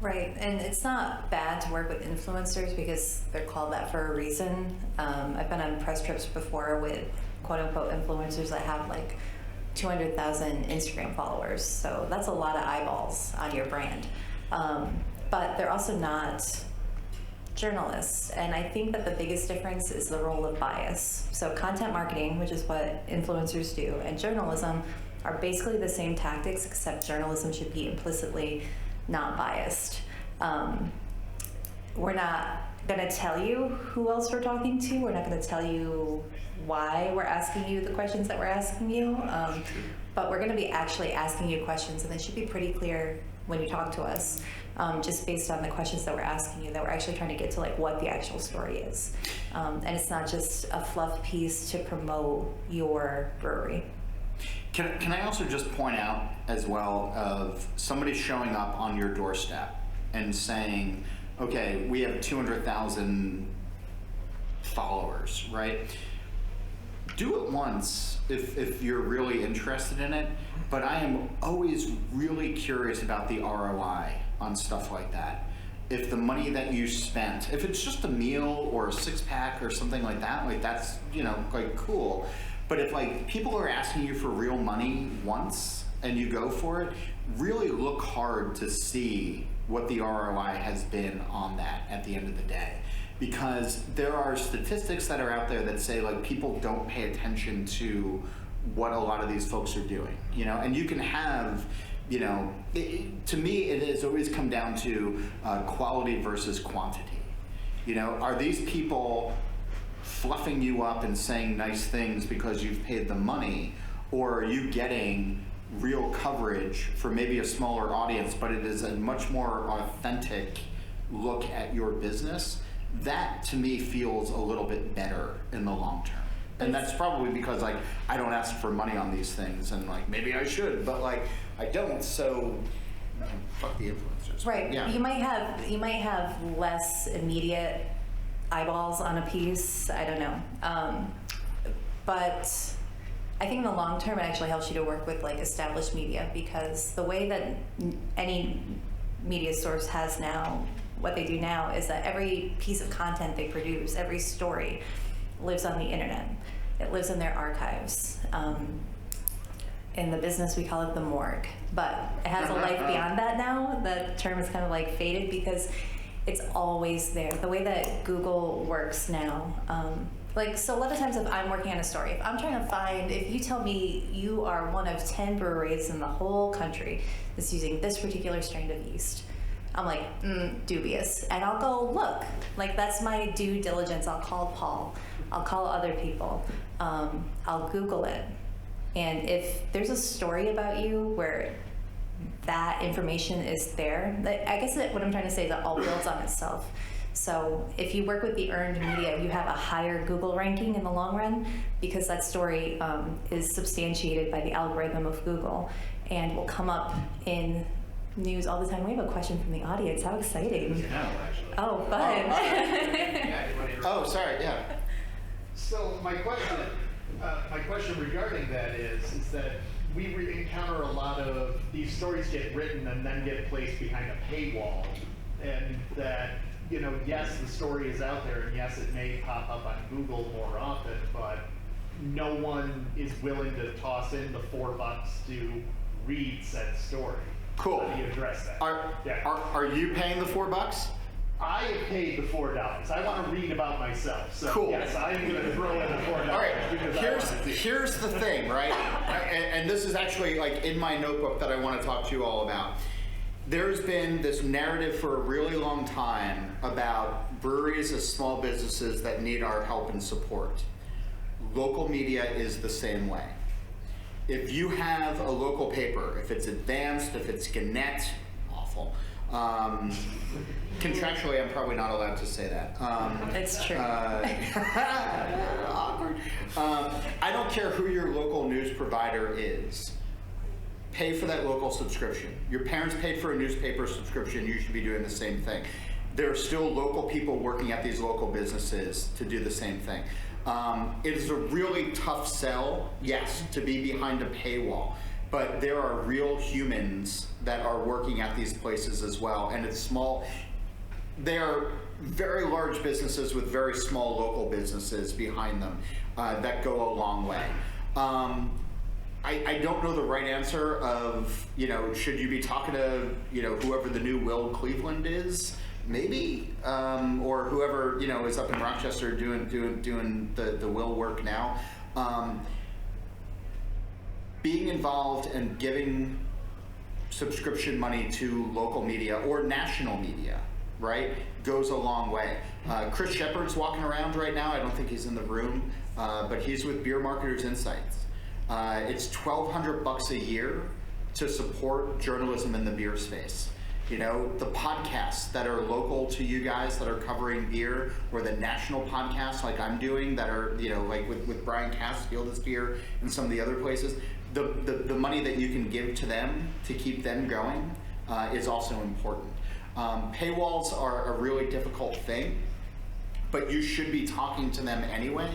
S2: Right, and it's not bad to work with influencers because they're called that for a reason. I've been on press trips before with quote-unquote influencers that have 200,000 Instagram followers, so that's a lot of eyeballs on your brand. But they're also not journalists, and I think that the biggest difference is the role of bias. So content marketing, which is what influencers do, and journalism are basically the same tactics, except journalism should be implicitly not biased. We're not going to tell you who else we're talking to. We're not going to tell you why we're asking you the questions that we're asking you. But we're going to be actually asking you questions, and they should be pretty clear when you talk to us, just based on the questions that we're asking you, that we're actually trying to get to like what the actual story is. And it's not just a fluff piece to promote your brewery.
S3: Can I also just point out as well of somebody showing up on your doorstep and saying, okay, we have 200,000 followers, right? Do it once if you're really interested in it, but I am always really curious about the ROI on stuff like that. If the money that you spent, if it's just a meal or a 6-pack or something like that, like that's, you know, like cool. But if like people are asking you for real money once and you go for it, really look hard to see what the ROI has been on that at the end of the day. Because there are statistics that are out there that say like people don't pay attention to what a lot of these folks are doing, you know, and you can have, you know, to me it has always come down to quality versus quantity. You know, are these people fluffing you up and saying nice things because you've paid them money, or are you getting real coverage for maybe a smaller audience, but it is a much more authentic look at your business? That to me feels a little bit better in the long term. And that's probably because like I don't ask for money on these things, and like maybe I should, but like I don't, so fuck the influencers.
S2: Right.
S3: Yeah.
S2: You might have less immediate eyeballs on a piece. I don't know. But I think in the long term, it actually helps you to work with like established media, because the way that any media source has now, what they do now is that every piece of content they produce, every story, lives on the internet. It lives in their archives. In the business, we call it the morgue, but it has a life beyond that now. The term is kind of like faded because it's always there. The way that Google works now, like, so a lot of times if I'm working on a story, if I'm trying to find, if you tell me you are one of 10 breweries in the whole country that's using this particular strain of yeast, I'm like, dubious. And I'll go look. Like, that's my due diligence. I'll call Paul. I'll call other people. I'll Google it. And if there's a story about you where that information is there, I guess that what I'm trying to say is that all builds on itself. So if you work with the earned media, you have a higher Google ranking in the long run, because that story is substantiated by the algorithm of Google and will come up in news all the time. We have a question from the audience. How exciting. Oh, fun.
S3: Oh, sorry, yeah.
S5: So my question regarding that is that we encounter a lot of these stories get written and then get placed behind a paywall, and that, you know, yes, the story is out there, and yes, it may pop up on Google more often, but no one is willing to toss in the $4 to read said story.
S3: Cool.
S5: How do you address that?
S3: Are you paying the $4?
S5: I have paid the $4. I want to read about myself. So
S3: Cool.
S5: yes, I'm going to throw in the $4.
S3: All right,
S5: because
S3: here's the thing, right? And this is actually like in my notebook that I want to talk to you all about. There's been this narrative for a really long time about breweries as small businesses that need our help and support. Local media is the same way. If you have a local paper, if it's Advanced, if it's Gannett, awful. Contractually, I'm probably not allowed to say that.
S2: It's true.
S3: Awkward. I don't care who your local news provider is. Pay for that local subscription. Your parents paid for a newspaper subscription. You should be doing the same thing. There are still local people working at these local businesses to do the same thing. It is a really tough sell, yes, to be behind a paywall. But there are real humans that are working at these places as well, and it's small. They are very large businesses with very small local businesses behind them that go a long way. I don't know the right answer of, you know, should you be talking to, you know, whoever the new Will Cleveland is, maybe, or whoever, you know, is up in Rochester doing the Will work now. Being involved and giving subscription money to local media or national media, right, goes a long way. Chris Shepard's walking around right now. I don't think he's in the room, but he's with Beer Marketers Insights. It's $1,200 a year to support journalism in the beer space. You know, the podcasts that are local to you guys that are covering beer, or the national podcasts like I'm doing that are, you know, like with Brian Cass, Field is Beer, and some of the other places, the money that you can give to them to keep them going is also important. Paywalls are a really difficult thing, but you should be talking to them anyway,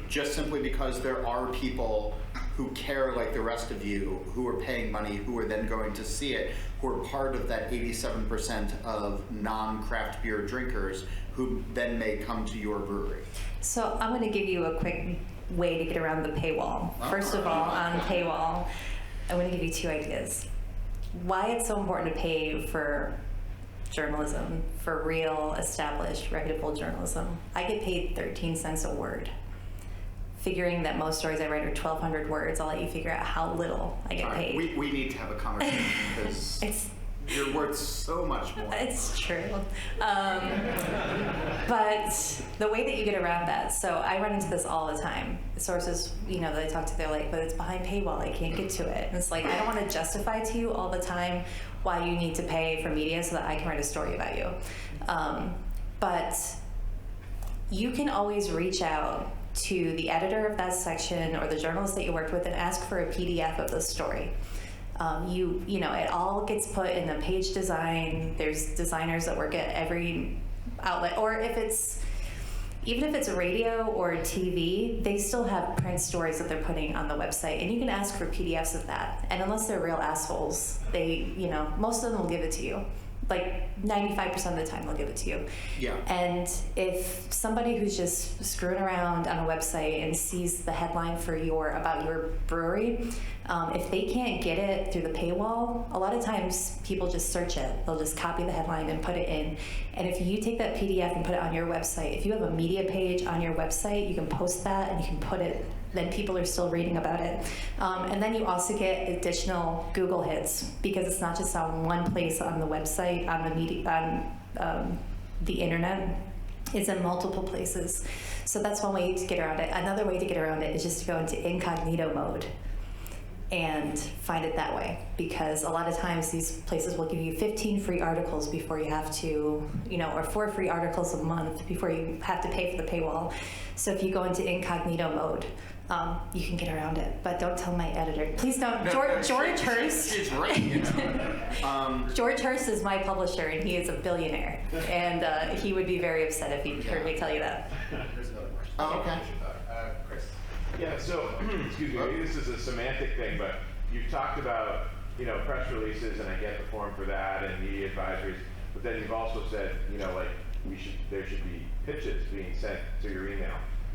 S3: just simply because there are people who care like the rest of you, who are paying money, who are then going to see it, who are part of that 87% of non-craft beer drinkers who then may come to your brewery.
S2: So I'm going to give you a quick way to get around the paywall. First of all, on paywall, I'm going to give you 2 ideas. Why it's so important to pay for journalism, for real, established, reputable journalism. I get paid 13 cents a word. Figuring that most stories I write are 1,200 words, I'll let you figure out how little I get paid.
S3: We need to have a conversation because you're worth so much more.
S2: It's true. But the way that you get around that, so I run into this all the time. Sources, you know, that I talk to, they're like, but it's behind paywall, I can't get to it. And it's like, I don't want to justify to you all the time why you need to pay for media so that I can write a story about you. But you can always reach out to the editor of that section or the journalist that you worked with and ask for a PDF of the story. You know, it all gets put in the page design. There's designers that work at every outlet, or even if it's radio or TV, they still have print stories that they're putting on the website, and you can ask for PDFs of that. And unless they're real assholes, you know, most of them will give it to you. Like 95% of the time they'll give it to you.
S3: Yeah.
S2: And if somebody who's just screwing around on a website and sees the headline about your brewery, if they can't get it through the paywall, a lot of times people just search it. They'll just copy the headline and put it in. And if you take that PDF and put it on your website, if you have a media page on your website, you can post that and you can put it, then people are still reading about it. And then you also get additional Google hits, because it's not just on one place on the website, on the media, on the internet. It's in multiple places. So that's one way to get around it. Another way to get around it is just to go into incognito mode and find it that way, because a lot of times these places will give you 15 free articles before you have to, you know, or 4 free articles a month before you have to pay for the paywall. So if you go into incognito mode, you can get around it, but don't tell my editor. Please don't. George Hurst.
S3: She's right, you know.
S2: George Hurst is my publisher, and he is a billionaire, and he would be very upset if he heard me tell you that.
S1: There's another question.
S3: Oh, okay.
S1: Chris.
S4: Yeah, so, excuse me, maybe this is a semantic thing, but you've talked about, you know, press releases, and I get the form for that, and media advisories, but then you've also said, you know, like, there should be pitches being sent to your email.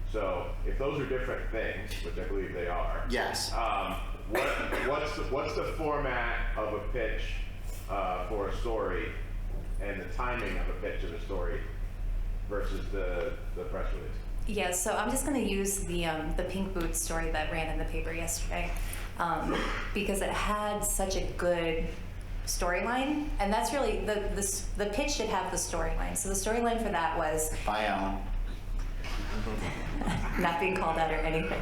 S4: So if those are different things, which I believe they are,
S3: Yes.
S4: what's the format of a pitch for a story, and the timing of a pitch of a story versus the press release?
S2: Yeah, so I'm just going to use the Pink Boots story that ran in the paper yesterday, because it had such a good storyline, and that's really the pitch should have the storyline. So the storyline for that was
S3: Bye, Alan.
S2: not being called out or anything.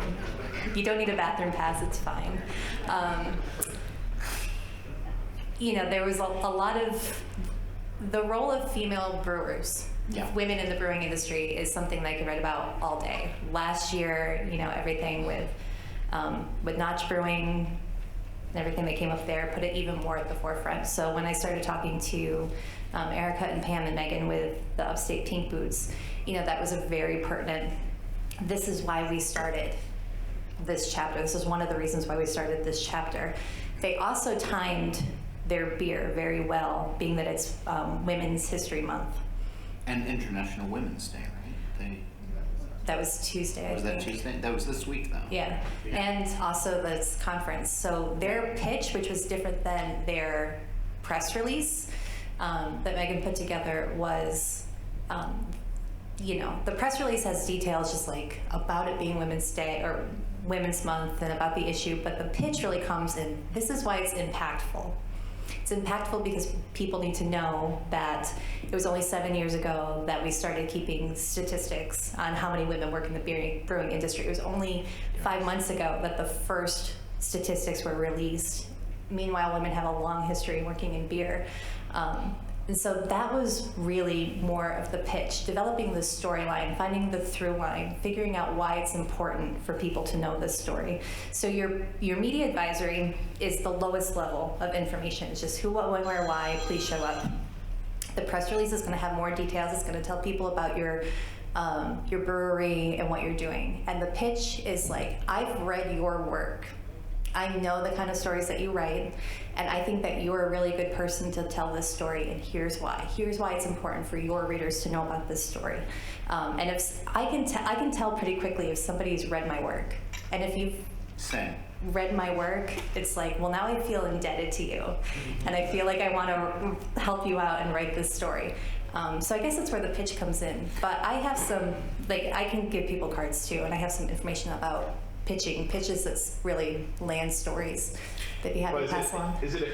S2: You don't need a bathroom pass, it's fine. You know, there was a lot of the role of female brewers.
S3: Yeah.
S2: Women in the brewing industry is something that I could write about all day. Last year, you know, everything with Notch Brewing and everything that came up there put it even more at the forefront. So when I started talking to Erica and Pam and Megan with the Upstate Pink Boots, you know, that was a very pertinent, this is why we started this chapter. This is one of the reasons why we started this chapter. They also timed their beer very well, being that it's Women's History Month.
S3: And International Women's Day, right?
S2: That was Tuesday,
S3: Was
S2: I
S3: that
S2: think.
S3: Tuesday? That was this week, though.
S2: Yeah, and also this conference. So their pitch, which was different than their press release that Megan put together, was, you know, the press release has details just like about it being Women's Day or Women's Month and about the issue, but the pitch really comes in, this is why it's impactful. It's impactful because people need to know that it was only 7 years ago that we started keeping statistics on how many women work in the brewing industry. It was only 5 months ago that the first statistics were released. Meanwhile, women have a long history working in beer. And so that was really more of the pitch, developing the storyline, finding the through line, figuring out why it's important for people to know this story. So your media advisory is the lowest level of information. It's just who, what, when, where, why, please show up. The press release is gonna have more details. It's gonna tell people about your brewery and what you're doing. And the pitch is like, I've read your work. I know the kind of stories that you write, and I think that you're a really good person to tell this story, and here's why. Here's why it's important for your readers to know about this story. And if I can tell pretty quickly if somebody's read my work, and if you've read my work, it's like, well, now I feel indebted to you, and I feel like I want to help you out and write this story. So I guess that's where the pitch comes in. But I have some, like, I can give people cards too, and I have some information about pitches that's really land stories that you have to pass along.
S4: Is it a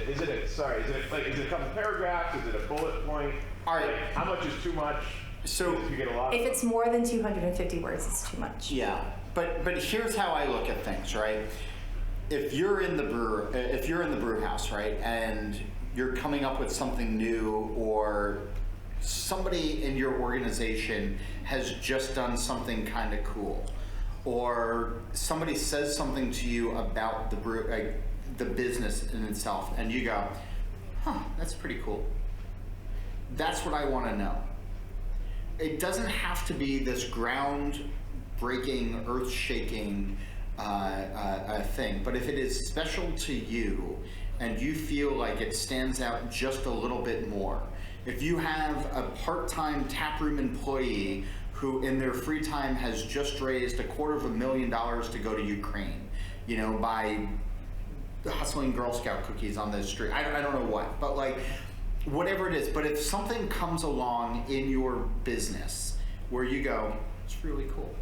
S4: couple paragraphs? Is it a bullet point?
S3: All right.
S4: Like, how much is too much?
S3: So
S4: if you get a lot.
S2: If it's more than 250 words, it's too much.
S3: yeah, but here's how I look at things, right? If you're in the brew house, right, and you're coming up with something new, or somebody in your organization has just done something kind of cool, or somebody says something to you about the business in itself, and you go, huh, that's pretty cool. That's what I want to know. It doesn't have to be this ground-breaking, earth-shaking thing, but if it is special to you and you feel like it stands out just a little bit more, if you have a part-time taproom employee who in their free time has just raised $250,000 to go to Ukraine, you know, by hustling Girl Scout cookies on the street. I don't know what, but like, whatever it is. But if something comes along in your business where you go, it's really cool.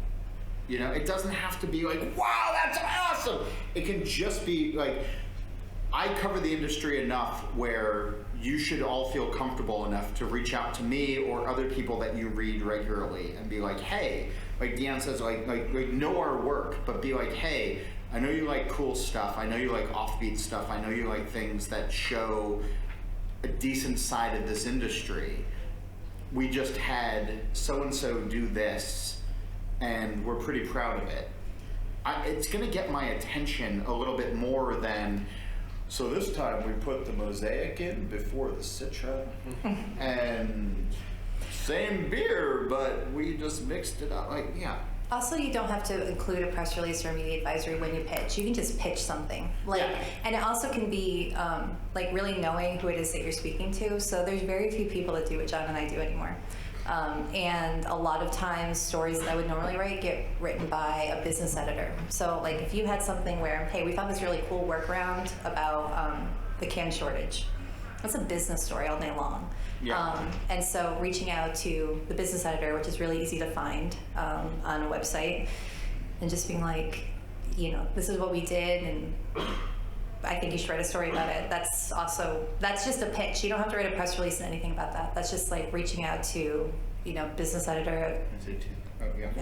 S3: You know, it doesn't have to be like, wow, that's awesome. It can just be like, I cover the industry enough where you should all feel comfortable enough to reach out to me or other people that you read regularly and be like, hey, like Deanna says, like know our work, but be like, hey, I know you like cool stuff. I know you like offbeat stuff. I know you like things that show a decent side of this industry. We just had so-and-so do this, and we're pretty proud of it. It's gonna get my attention a little bit more than, so this time we put the mosaic in before the Citra, and same beer, but we just mixed it up. Like, yeah.
S2: Also, you don't have to include a press release or a media advisory when you pitch. You can just pitch something. And it also can be like really knowing who it is that you're speaking to. So there's very few people that do what John and I do anymore. And a lot of times stories that I would normally write get written by a business editor. So like if you had something where, hey, we found this really cool workaround about the can shortage. That's a business story all day long.
S3: Yeah.
S2: And so reaching out to the business editor, which is really easy to find on a website, and just being like, you know, this is what we did, and I think you should write a story about it. That's just a pitch. You don't have to write a press release and anything about that. That's just like reaching out to, you know, business editor.
S3: Yeah.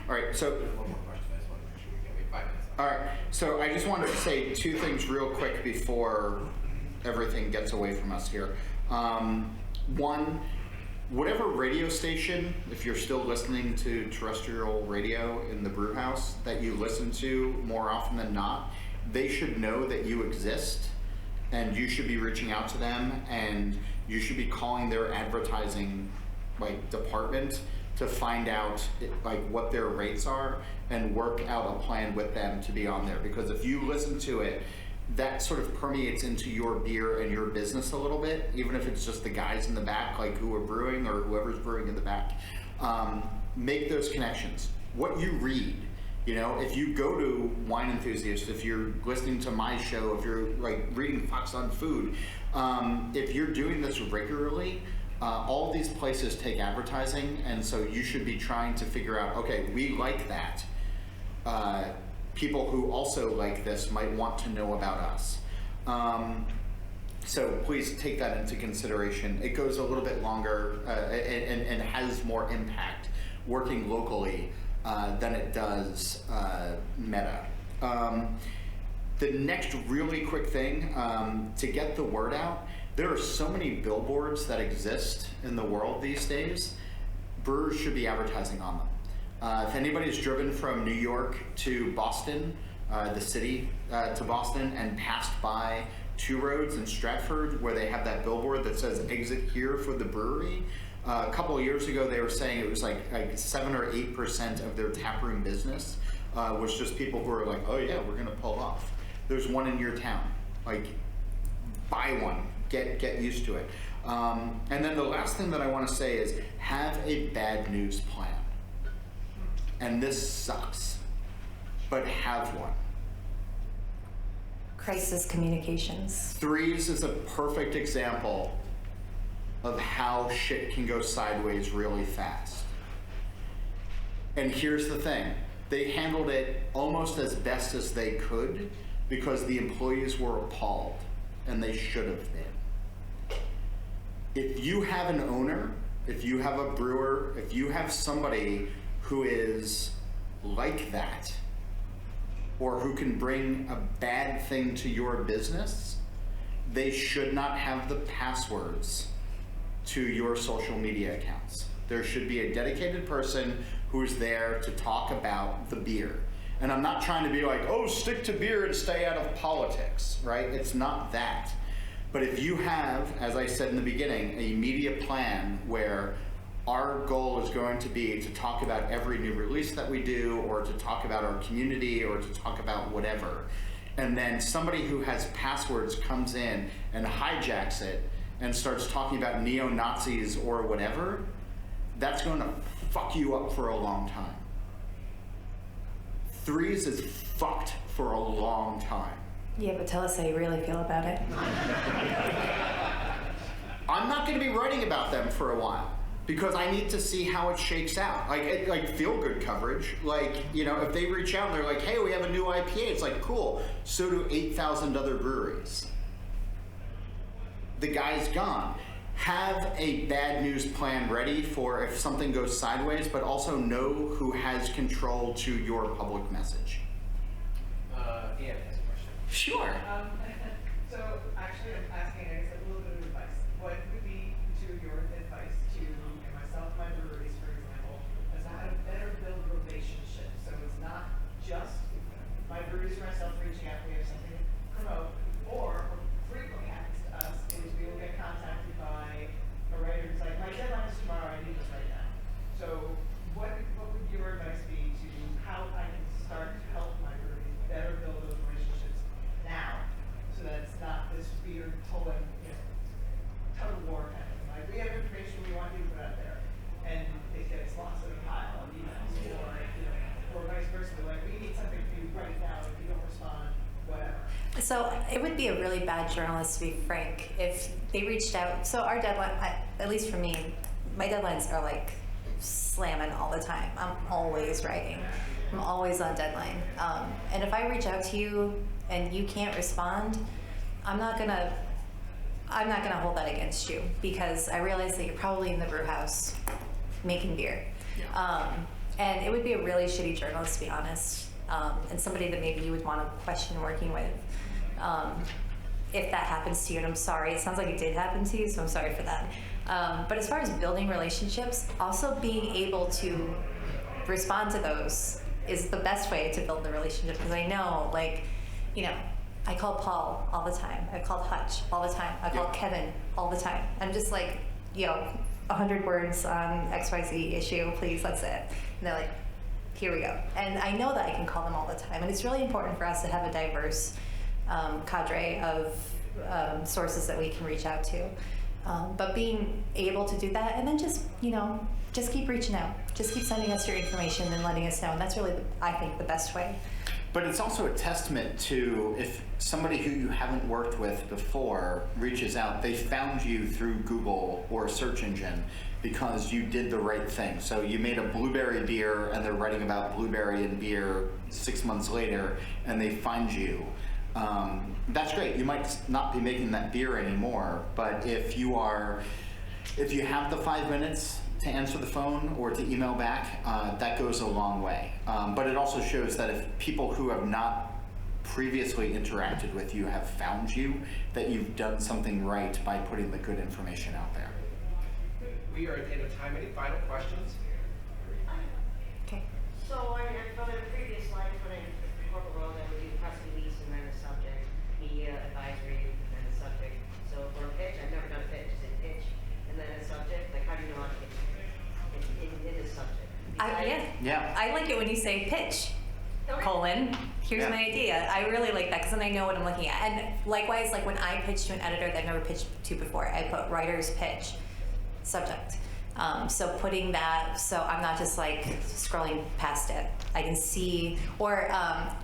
S3: All right, so.
S1: One more question. I just want to make sure we can wait 5 minutes.
S3: All right, so I just wanted to say two things real quick before everything gets away from us here. One, whatever radio station, if you're still listening to terrestrial radio in the brew house, that you listen to more often than not, they should know that you exist, and you should be reaching out to them, and you should be calling their advertising department to find out what their rates are and work out a plan with them to be on there. Because if you listen to it, that sort of permeates into your beer and your business a little bit, even if it's just the guys in the back, like who are brewing or whoever's brewing in the back. Make those connections. What you read, you know, if you go to Wine Enthusiast, if you're listening to my show, if you're reading Fox on Food, if you're doing this regularly, all of these places take advertising, and so you should be trying to figure out, okay, we like that. People who also like this might want to know about us. So please take that into consideration. It goes a little bit longer and has more impact working locally than it does Meta. The next really quick thing, to get the word out, there are so many billboards that exist in the world these days. Brewers should be advertising on them. If anybody's driven from New York to Boston, the city to Boston, and passed by Two Roads in Stratford where they have that billboard that says exit here for the brewery, a couple of years ago they were saying it was like 7 or 8% of their taproom business was just people who are like, oh yeah, we're gonna pull off. There's one in your town. Like, buy one, get used to it. And then the last thing that I want to say is have a bad news plan. And this sucks, but have one.
S2: Crisis communications.
S3: Threes is a perfect example of how shit can go sideways really fast. And here's the thing, they handled it almost as best as they could because the employees were appalled, and they should have been. If you have an owner, if you have a brewer, if you have somebody who is like that, or who can bring a bad thing to your business, they should not have the passwords to your social media accounts. There should be a dedicated person who's there to talk about the beer. And I'm not trying to be like, oh, stick to beer and stay out of politics, right? It's not that. But if you have, as I said in the beginning, a media plan where our goal is going to be to talk about every new release that we do, or to talk about our community, or to talk about whatever, and then somebody who has passwords comes in and hijacks it and starts talking about neo-Nazis or whatever, that's going to fuck you up for a long time. Threes is fucked for a long time.
S2: Yeah, but tell us how you really feel about it.
S3: I'm not going to be writing about them for a while because I need to see how it shakes out. Like feel good coverage. Like, you know, if they reach out and they're like, hey, we have a new IPA, it's like, cool. So do 8,000 other breweries. The guy's gone. Have a bad news plan ready for if something goes sideways, but also know who has control to your public message.
S1: Ian has a question.
S3: Sure.
S6: So actually, I'm asking, I guess, a little bit of advice. What would be your advice to myself, my breweries, for example, as to how to better build relationships? So it's not just my breweries or myself reaching out, we have something to promote, or what frequently happens to us is we will get contacted by a writer who's like, my deadline is tomorrow, I need this right now. So what would your advice be to how I can start to help my breweries better build those relationships now, so that it's not this weird tug of war kind of thing. Like, we have information we want you to put out there, and it gets lost in a pile of emails, or vice versa. We're like, we need something from you right now. If you don't respond, whatever.
S2: So it would be a really bad journalist, to be frank, if they reached out. So our deadline, at least for me, my deadlines are like slamming all the time. I'm always writing. I'm always on deadline. And if I reach out to you and you can't respond, I'm not gonna hold that against you, because I realize that you're probably in the brew house making beer.
S3: Yeah.
S2: And it would be a really shitty journalist, to be honest, and somebody that maybe you would want to question working with. If that happens to you, and I'm sorry, it sounds like it did happen to you, so I'm sorry for that. But as far as building relationships, also being able to respond to those is the best way to build the relationship, because I know, like, I call Paul all the time. I called Hutch all the time. I call Kevin all the time. I'm just like, 100 words on XYZ issue, please, that's it. And they're like, here we go. And I know that I can call them all the time. And it's really important for us to have a diverse cadre of sources that we can reach out to. But being able to do that, and then just keep reaching out. Just keep sending us your information and letting us know. And that's really, I think, the best way.
S3: But it's also a testament to if somebody who you haven't worked with before reaches out, they found you through Google or a search engine because you did the right thing. So you made a blueberry beer and they're writing about blueberry and beer 6 months later and they find you. That's great. You might not be making that beer anymore, but if you have the 5 minutes to answer the phone or to email back, that goes a long way. But it also shows that if people who have not previously interacted with you have found you, that you've done something right by putting the good information out there.
S1: We are at the end of time. Any final questions?
S2: Okay.
S7: So from a previous slide, when I corporate role, that would do press release and then the subject, media advisory, and then the subject. So for a pitch, I've never done a pitch. Is it pitch and then a subject? Like, how do you know how to get in the subject?
S3: Yeah.
S2: I like it when you say pitch.
S7: Okay.
S2: Colon, here's
S3: Yeah.
S2: my idea. I really like that because then I know what I'm looking at. And likewise, like when I pitch to an editor that I've never pitched to before, I put writer's pitch, subject. So putting that, so I'm not just like scrolling past it. I can see, or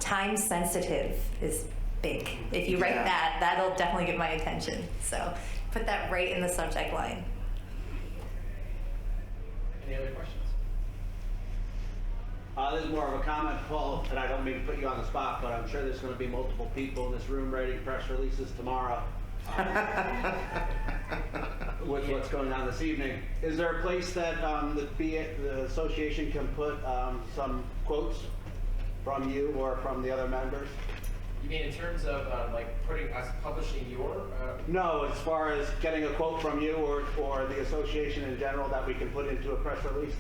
S2: time sensitive is big. If you write
S3: Yeah.
S2: that, that'll definitely get my attention. So put that right in the subject line.
S1: Any other questions?
S8: This is more of a comment, Paul, and I don't mean to put you on the spot, but I'm sure there's going to be multiple people in this room writing press releases tomorrow with what's going on this evening. Is there a place that the association can put some quotes from you or from the other members?
S1: You mean in terms of like publishing your?
S8: No, as far as getting a quote from you or the association in general that we can put into a press release?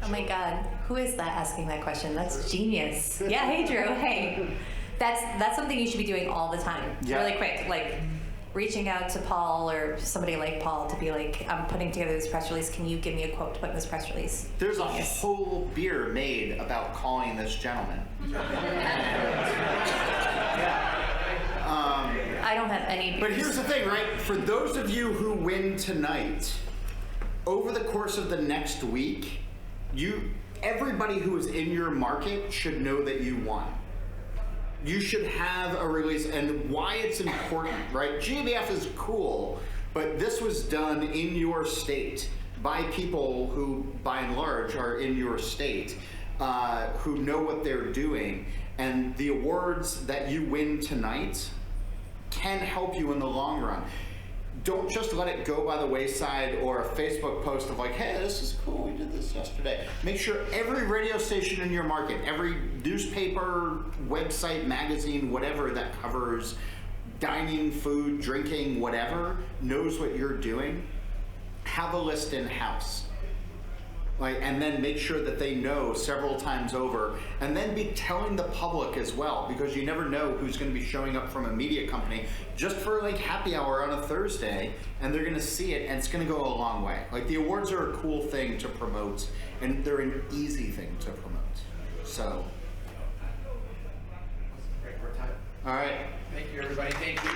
S2: Oh my God, who is that asking that question? That's genius. Yeah, hey Drew, hey. That's something you should be doing all the time.
S3: Yeah.
S2: Really quick, like reaching out to Paul or somebody like Paul to be like, I'm putting together this press release. Can you give me a quote to put in this press release?
S3: There's a
S2: Genius.
S3: whole beer made about calling this gentleman.
S2: I don't have any.
S3: But here's the thing, right? For those of you who win tonight, over the course of the next week, everybody who is in your market should know that you won. You should have a release, and why it's important, right? GABF is cool, but this was done in your state by people who, by and large, are in your state, who know what they're doing, and the awards that you win tonight can help you in the long run. Don't just let it go by the wayside or a Facebook post of like, hey, this is cool, we did this yesterday. Make sure every radio station in your market, every newspaper, website, magazine, whatever that covers dining, food, drinking, whatever, knows what you're doing. Have a list in-house. And then make sure that they know several times over, and then be telling the public as well, because you never know who's going to be showing up from a media company just for like happy hour on a Thursday, and they're going to see it, and it's going to go a long way. Like, the awards are a cool thing to promote, and they're an easy thing to promote. So,
S1: Great, we're time.
S3: all right.
S1: Thank you, everybody. Thank you.